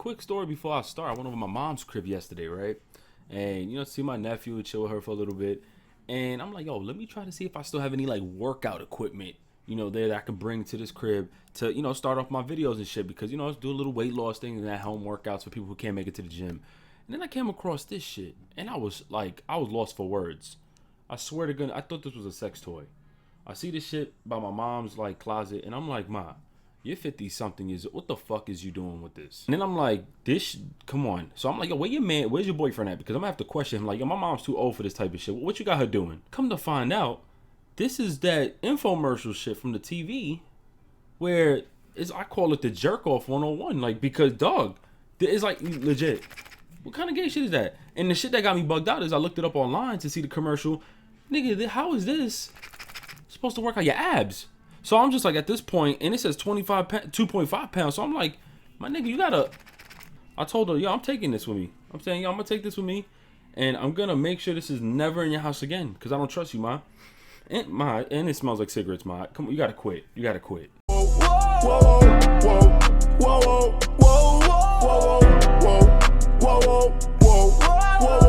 quick story before I start. I went over my mom's crib yesterday, right? And see my nephew and chill with her for a little bit. And I'm like, yo, let me try to see if I still have any like workout equipment, there that I can bring to this crib to, start off my videos and shit. Because, let's do a little weight loss thing and at home workouts for people who can't make it to the gym. And then I came across this shit. And I was lost for words. I swear to goodness, I thought this was a sex toy. I see this shit by my mom's like closet. And I'm like, Ma, you're 50 something years old. What the fuck is you doing with this? And then I'm like, come on. So I'm like, yo, where's your boyfriend at? Because I'm gonna have to question him. Like, yo, my mom's too old for this type of shit. What you got her doing? Come to find out, this is that infomercial shit from the TV where I call it the jerk off 101. Like, because dog, it's like legit. What kind of gay shit is that? And the shit that got me bugged out is I looked it up online to see the commercial. Nigga, how is this supposed to work on your abs? So I'm just like, at this point, and it says 2.5 pounds. So I'm like, my nigga, I told her, yo, I'm taking this with me. I'm saying, yo, I'm gonna take this with me, and I'm gonna make sure this is never in your house again, because I don't trust you, Ma. And it smells like cigarettes, Ma. Come on, you gotta quit. You gotta quit. Whoa, whoa, whoa, whoa, whoa, whoa, whoa, whoa, whoa, whoa,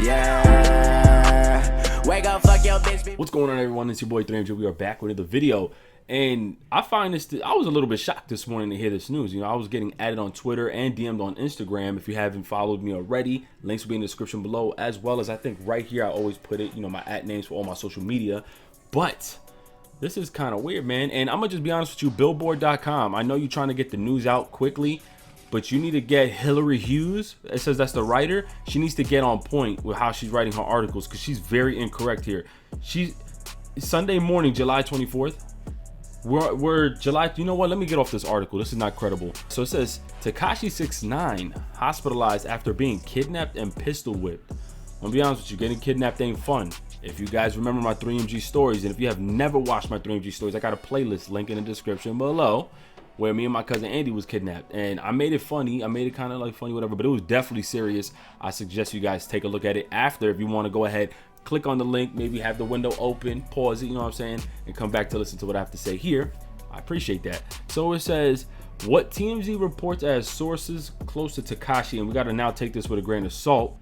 yeah. Wake up, fuck your bitch. What's going on, everyone? It's your boy 3MG. We are back with another video, and I find this. I was a little bit shocked this morning to hear this news. I was getting added on Twitter and DM'd on Instagram. If you haven't followed me already, links will be in the description below, as well as I think right here I always put it. My @names for all my social media. But this is kind of weird, man. And I'm gonna just be honest with you. Billboard.com. I know you're trying to get the news out quickly, but you need to get Hillary Hughes. It says that's the writer. She needs to get on point with how she's writing her articles, because she's very incorrect here. She's Sunday morning, July 24th. We're July. You know what? Let me get off this article. This is not credible. So it says Tekashi 6IX9INE hospitalized after being kidnapped and pistol whipped. I'm gonna be honest with you. Getting kidnapped ain't fun. If you guys remember my 3MG stories, and if you have never watched my 3MG stories, I got a playlist link in the description below, where me and my cousin Andy was kidnapped, and I made it funny. I made it kind of like funny, whatever, but it was definitely serious. I suggest you guys take a look at it after. If you want to go ahead, click on the link, maybe have the window open, pause it, you know what I'm saying, and come back to listen to what I have to say here. I appreciate that. So it says, what TMZ reports as sources close to Tekashi, and we got to now take this with a grain of salt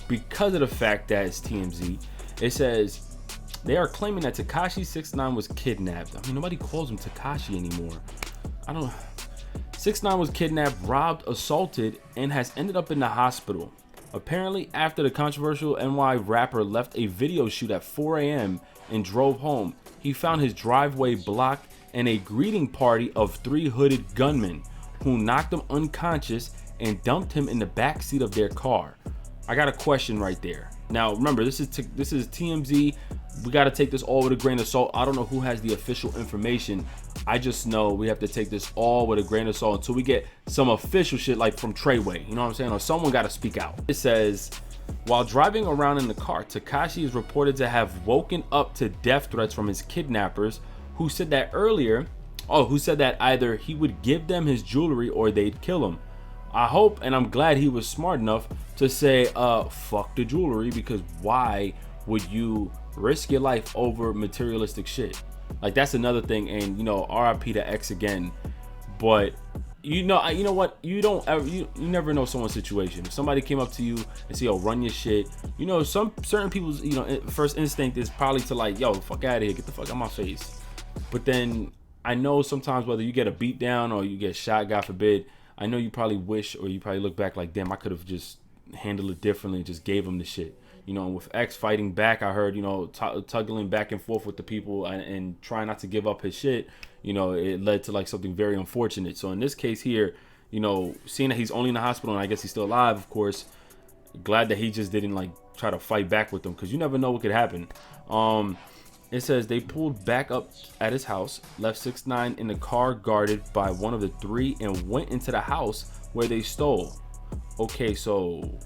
because of the fact that it's TMZ. It says they are claiming that Tekashi 6IX9INE was kidnapped. I mean, nobody calls him Tekashi anymore. 6IX9INE was kidnapped, robbed, assaulted, and has ended up in the hospital. Apparently, after the controversial NY rapper left a video shoot at 4 a.m. and drove home, he found his driveway blocked and a greeting party of 3 hooded gunmen who knocked him unconscious and dumped him in the back seat of their car. I got a question right there. Now, remember, this is TMZ. We got to take this all with a grain of salt. I don't know who has the official information. I just know we have to take this all with a grain of salt until we get some official shit, like from Treyway. You know what I'm saying? Or someone got to speak out. It says, while driving around in the car, Tekashi is reported to have woken up to death threats from his kidnappers, who said that either he would give them his jewelry or they'd kill him. I hope, and I'm glad he was smart enough to say, fuck the jewelry, because why would you risk your life over materialistic shit? Like, that's another thing. And RIP to X again. But you know what? You never know someone's situation. If somebody came up to you and say, yo, run your shit, some certain people's first instinct is probably to like, yo, fuck out of here, get the fuck out of my face. But then I know sometimes whether you get a beat down or you get shot, God forbid, I know you probably wish, or you probably look back like, damn, I could have just handled it differently and just gave him the shit. And with X fighting back, I heard, tuggling back and forth with the people and trying not to give up his shit, it led to like something very unfortunate. So in this case here, seeing that he's only in the hospital and I guess he's still alive, of course, glad that he just didn't like try to fight back with them, because you never know what could happen. It says they pulled back up at his house, left 6IX9INE in the car guarded by one of the 3, and went into the house where they stole. Okay, so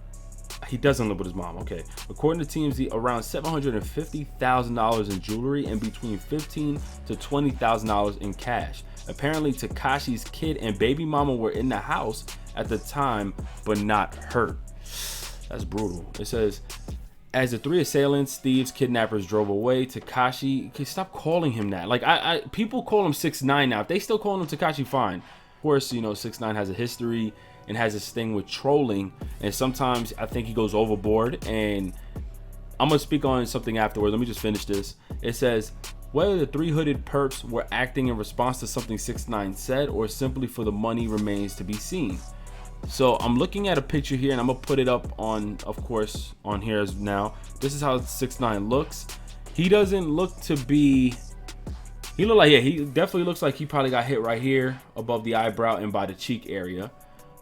he doesn't live with his mom. Okay, according to TMZ, around $750,000 in jewelry and between $15,000 to $20,000 in cash. Apparently, Tekashi's kid and baby mama were in the house at the time, but not hurt. That's brutal. It says, as the 3 assailants, thieves, kidnappers drove away, Tekashi, okay, stop calling him that. Like, people call him 6IX9INE now. If they still call him Tekashi, fine. Of course, you know, 6ix9ine has a history and has this thing with trolling, and sometimes I think he goes overboard. And I'm gonna speak on something afterwards. Let me just finish this. It says, whether the three hooded perps were acting in response to something 6ix9ine said or simply for the money remains to be seen. So I'm looking at a picture here, and I'm gonna put it up on, of course, on here as now. This is how 6ix9ine looks. He doesn't look to be, he look like, yeah, he definitely looks like he probably got hit right here above the eyebrow and by the cheek area.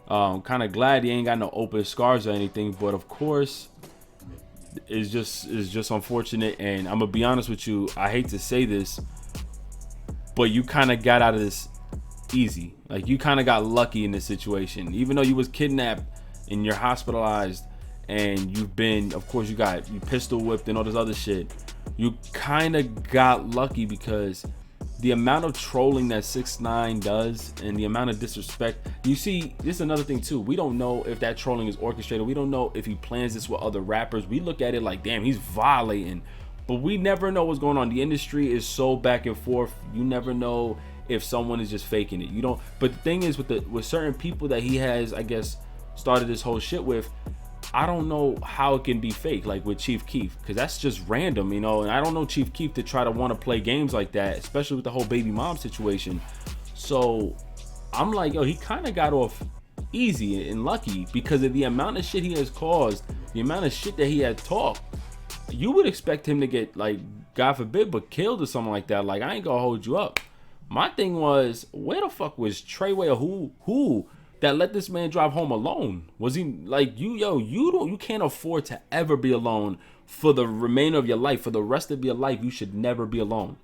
Kind of glad he ain't got no open scars or anything, but of course, it's just unfortunate. And I'm gonna be honest with you, I hate to say this, but you kind of got out of this easy. Like, you kind of got lucky in this situation. Even though you was kidnapped and you're hospitalized and you've been, of course, you pistol whipped and all this other shit, you kind of got lucky, because the amount of trolling that 6ix9ine does and the amount of disrespect, you see, this is another thing too. We don't know if that trolling is orchestrated. We don't know if he plans this with other rappers. We look at it like, damn, he's violating, but we never know what's going on. The industry is so back and forth. You never know if someone is just faking it. You don't. But the thing is, with certain people that he has, I guess, started this whole shit with, I don't know how it can be fake, like with Chief Keef, because that's just random, you know. And I don't know Chief Keef to try to want to play games like that, especially with the whole baby mom situation. So I'm like, yo, he kind of got off easy and lucky because of the amount of shit he has caused, the amount of shit that he had talked. You would expect him to get, like, God forbid, but killed or something like that. Like, I ain't gonna hold you up. My thing was, where the fuck was Treyway, or who that let this man drive home alone? Was he like, you can't afford to ever be alone for the remainder of your life. For the rest of your life, you should never be alone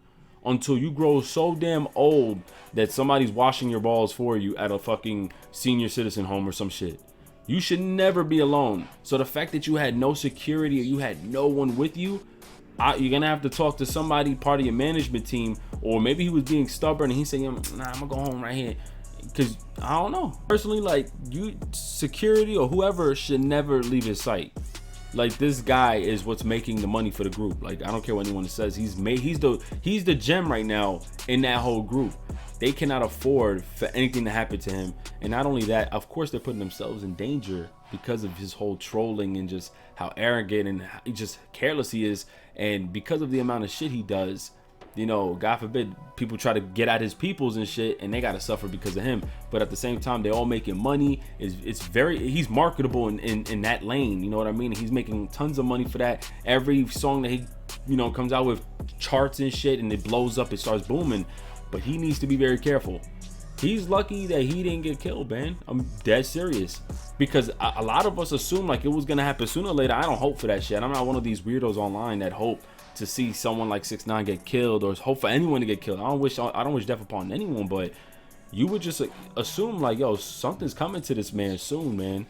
until you grow so damn old that somebody's washing your balls for you at a fucking senior citizen home or some shit. You should never be alone. So the fact that you had no security or you had no one with you, you're gonna have to talk to somebody, part of your management team, or maybe he was being stubborn and he's saying, nah, I'm gonna go home right here. Because I don't know. Personally, like, you, security or whoever should never leave his sight. Like, this guy is what's making the money for the group. Like, I don't care what anyone says. He's the gem right now in that whole group. They cannot afford for anything to happen to him. And not only that, of course, they're putting themselves in danger because of his whole trolling and just how arrogant and how just careless he is. And because of the amount of shit he does, you know, God forbid, people try to get at his peoples and shit, and they gotta suffer because of him. But at the same time, they're all making money. He's marketable in that lane, you know what I mean? He's making tons of money for that. Every song that he, you know, comes out with charts and shit, and it blows up, it starts booming. But he needs to be very careful. He's lucky that he didn't get killed, man. I'm dead serious. Because a lot of us assume like it was gonna happen sooner or later. I don't hope for that shit. I'm not one of these weirdos online that hope to see someone like 6ix9ine get killed, or hope for anyone to get killed. I don't wish death upon anyone, but you would just assume like, yo, something's coming to this man soon, man.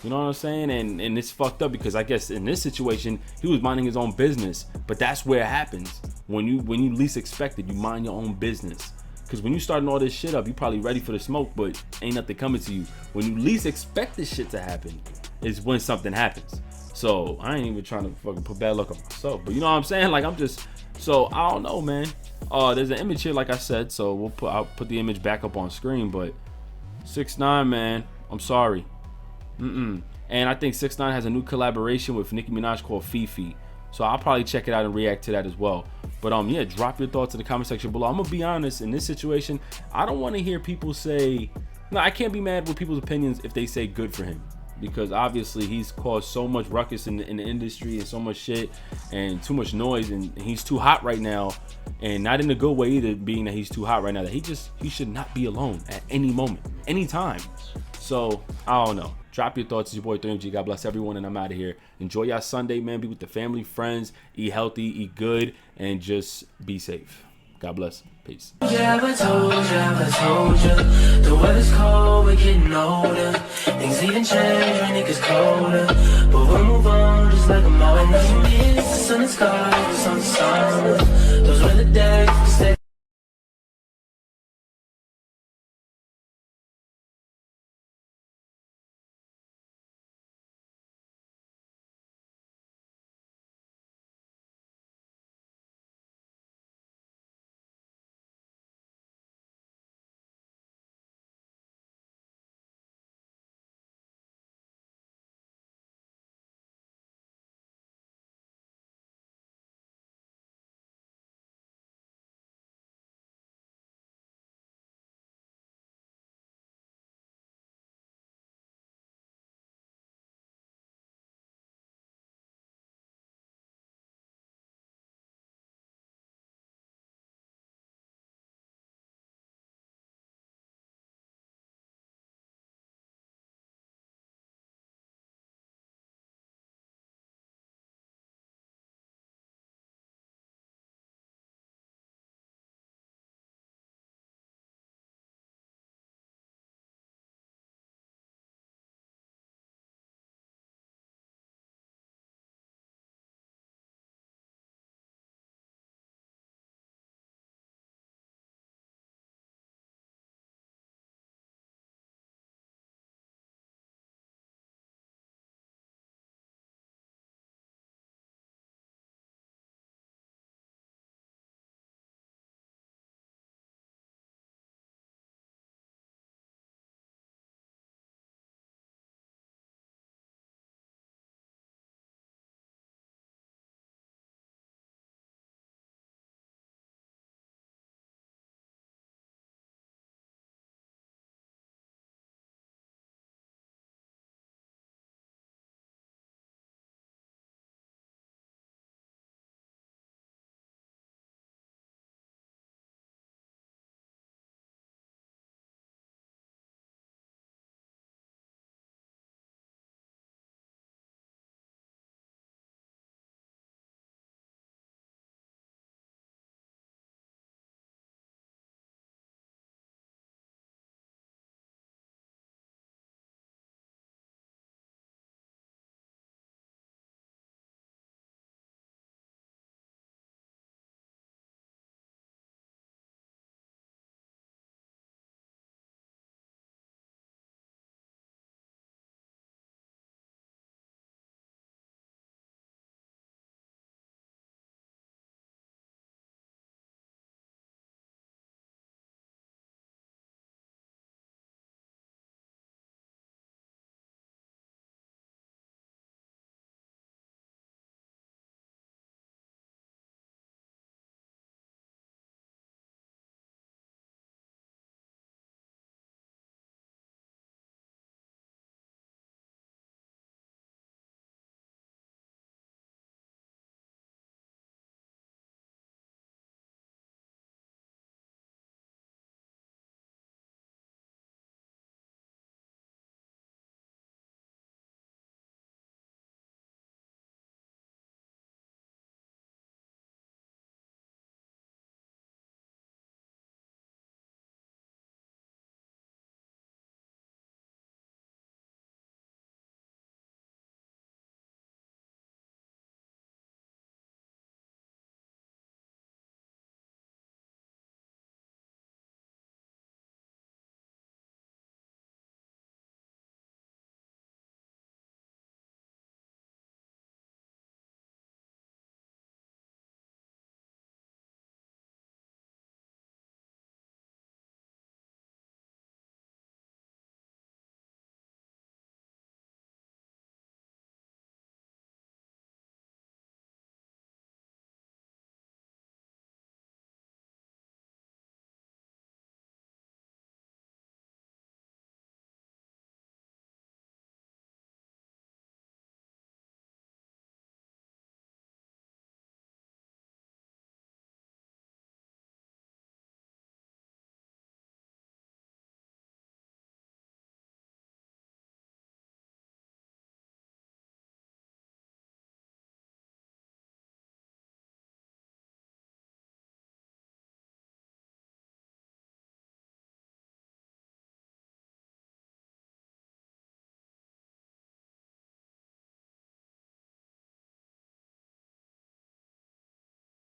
You know what I'm saying? And it's fucked up because I guess in this situation he was minding his own business. But that's where it happens. When you least expect it, you mind your own business. Because when you starting all this shit up, you probably ready for the smoke, but ain't nothing coming to you. When you least expect this shit to happen is when something happens. So I ain't even trying to fucking put bad luck on myself, but you know what I'm saying? Like, I'm just, so I don't know, man. There's an image here, like I said, so I'll put the image back up on screen. But 6ix9ine, man, I'm sorry. And I think 6ix9ine has a new collaboration with Nicki Minaj called Fifi. So I'll probably check it out and react to that as well. But yeah, drop your thoughts in the comment section below. I'm gonna be honest, in this situation, I don't want to hear people say, no, I can't be mad with people's opinions if they say good for him. Because obviously he's caused so much ruckus in the industry and so much shit and too much noise, and he's too hot right now, and not in a good way either, being that he's too hot right now, that he should not be alone at any moment, anytime. So I don't know. Drop your thoughts. It's your boy 3MG. God bless everyone, and I'm out of here. Enjoy your Sunday, man. Be with the family, friends, eat healthy, eat good, and just be safe. God bless. Peace. Yeah, I told you, the weather's cold, we're getting older. Things even change when it gets colder. But we'll move on just like I'm always. The sun is sky, the sun's summer. Those were the days.